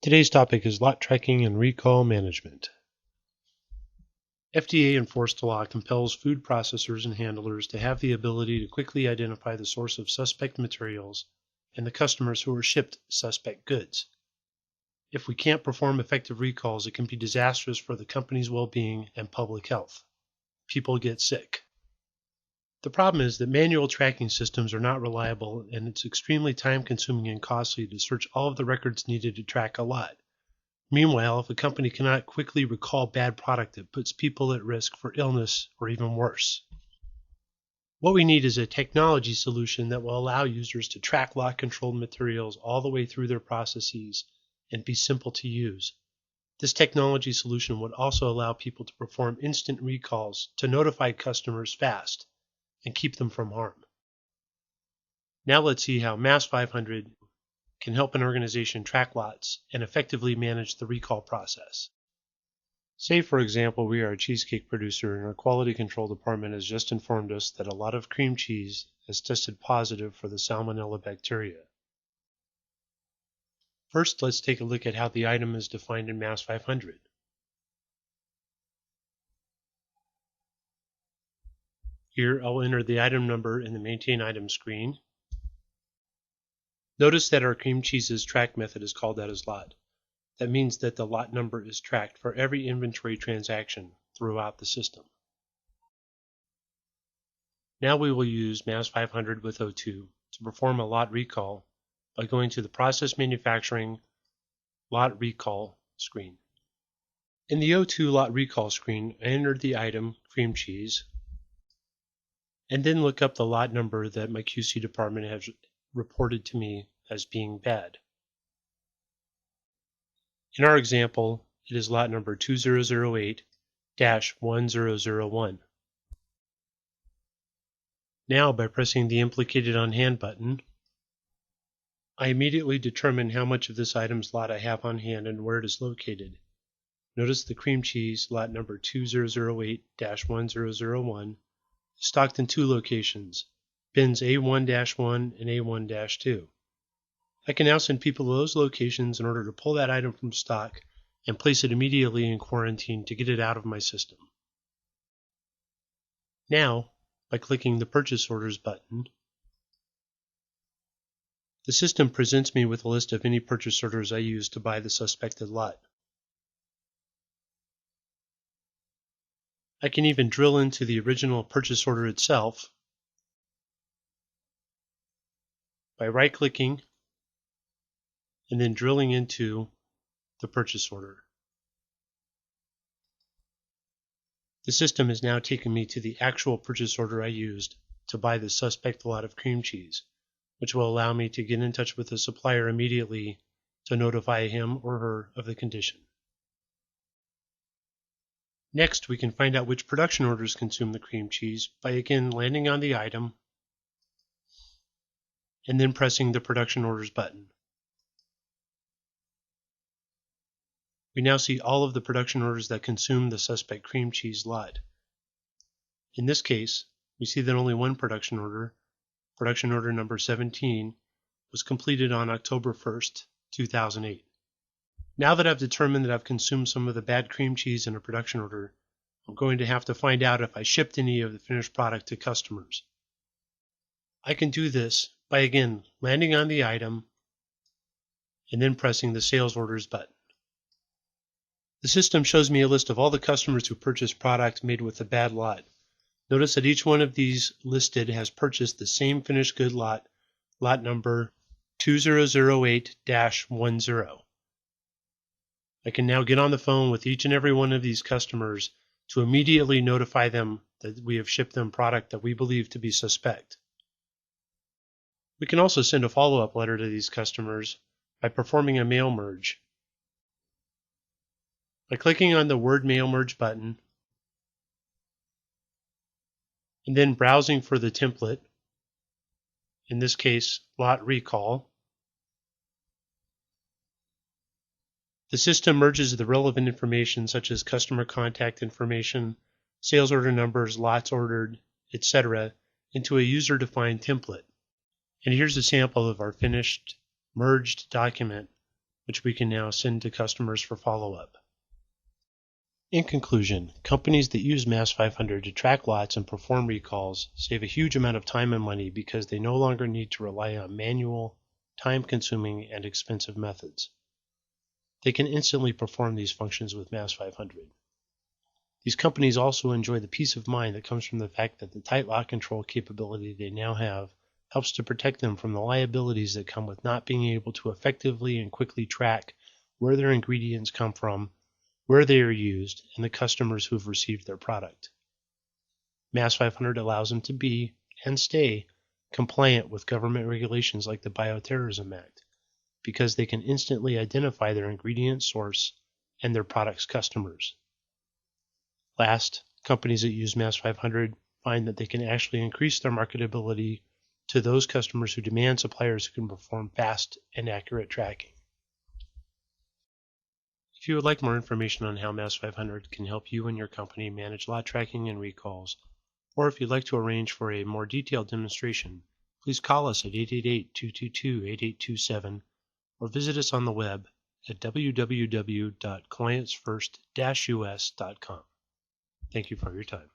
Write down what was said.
Today's topic is lot tracking and recall management. FDA enforced law compels food processors and handlers to have the ability to quickly identify the source of suspect materials and the customers who are shipped suspect goods. If we can't perform effective recalls, it can be disastrous for the company's well-being and public health. People get sick. The problem is that manual tracking systems are not reliable, and it's extremely time-consuming and costly to search all of the records needed to track a lot. Meanwhile, if a company cannot quickly recall bad product, it puts people at risk for illness or even worse. What we need is a technology solution that will allow users to track lot-controlled materials all the way through their processes and be simple to use. This technology solution would also allow people to perform instant recalls to notify customers fast and keep them from harm. Now let's see how MAS 500 can help an organization track lots and effectively manage the recall process. Say, for example, we are a cheesecake producer and our quality control department has just informed us that a lot of cream cheese has tested positive for the Salmonella bacteria. First, let's take a look at how the item is defined in MAS 500. Here, I'll enter the item number in the Maintain Item screen. Notice that our cream cheese's track method is called out as lot. That means that the lot number is tracked for every inventory transaction throughout the system. Now we will use MAS 500 with O2 to perform a lot recall by going to the Process Manufacturing Lot Recall screen. In the O2 Lot Recall screen, I entered the item, cream cheese, and then look up the lot number that my QC department has reported to me as being bad. In our example, it is lot number 2008-1001. Now, by pressing the implicated on hand button, I immediately determine how much of this item's lot I have on hand and where it is located. Notice the cream cheese, lot number 2008-1001, is stocked in two locations, bins A1-1 and A1-2. I can now send people to those locations in order to pull that item from stock and place it immediately in quarantine to get it out of my system. Now, by clicking the Purchase Orders button, the system presents me with a list of any purchase orders I used to buy the suspected lot. I can even drill into the original purchase order itself by right-clicking and then drilling into the purchase order. The system has now taken me to the actual purchase order I used to buy the suspect lot of cream cheese, which will allow me to get in touch with the supplier immediately to notify him or her of the condition. Next, we can find out which production orders consume the cream cheese by again landing on the item and then pressing the Production Orders button. We now see all of the production orders that consume the suspect cream cheese lot. In this case, we see that only one production order number 17, was completed on October 1st, 2008. Now that I've determined that I've consumed some of the bad cream cheese in a production order, I'm going to have to find out if I shipped any of the finished product to customers. I can do this by again landing on the item and then pressing the Sales Orders button. The system shows me a list of all the customers who purchased products made with the bad lot. Notice that each one of these listed has purchased the same finished good lot, lot number 2008-10. I can now get on the phone with each and every one of these customers to immediately notify them that we have shipped them product that we believe to be suspect. We can also send a follow-up letter to these customers by performing a mail merge. By clicking on the Word Mail Merge button and then browsing for the template, in this case, Lot Recall, the system merges the relevant information such as customer contact information, sales order numbers, lots ordered, etc. into a user-defined template. And here's a sample of our finished merged document which we can now send to customers for follow-up. In conclusion, companies that use MAS 500 to track lots and perform recalls save a huge amount of time and money because they no longer need to rely on manual, time-consuming, and expensive methods. They can instantly perform these functions with MAS 500. These companies also enjoy the peace of mind that comes from the fact that the tight lot control capability they now have helps to protect them from the liabilities that come with not being able to effectively and quickly track where their ingredients come from, where they are used, and the customers who have received their product. MAS 500 allows them to be, and stay, compliant with government regulations like the Bioterrorism Act, because they can instantly identify their ingredient source and their product's customers. Last, companies that use MAS 500 find that they can actually increase their marketability to those customers who demand suppliers who can perform fast and accurate tracking. If you would like more information on how MAS 500 can help you and your company manage lot tracking and recalls, or if you'd like to arrange for a more detailed demonstration, please call us at 888-222-8827 or visit us on the web at www.clientsfirst-us.com. Thank you for your time.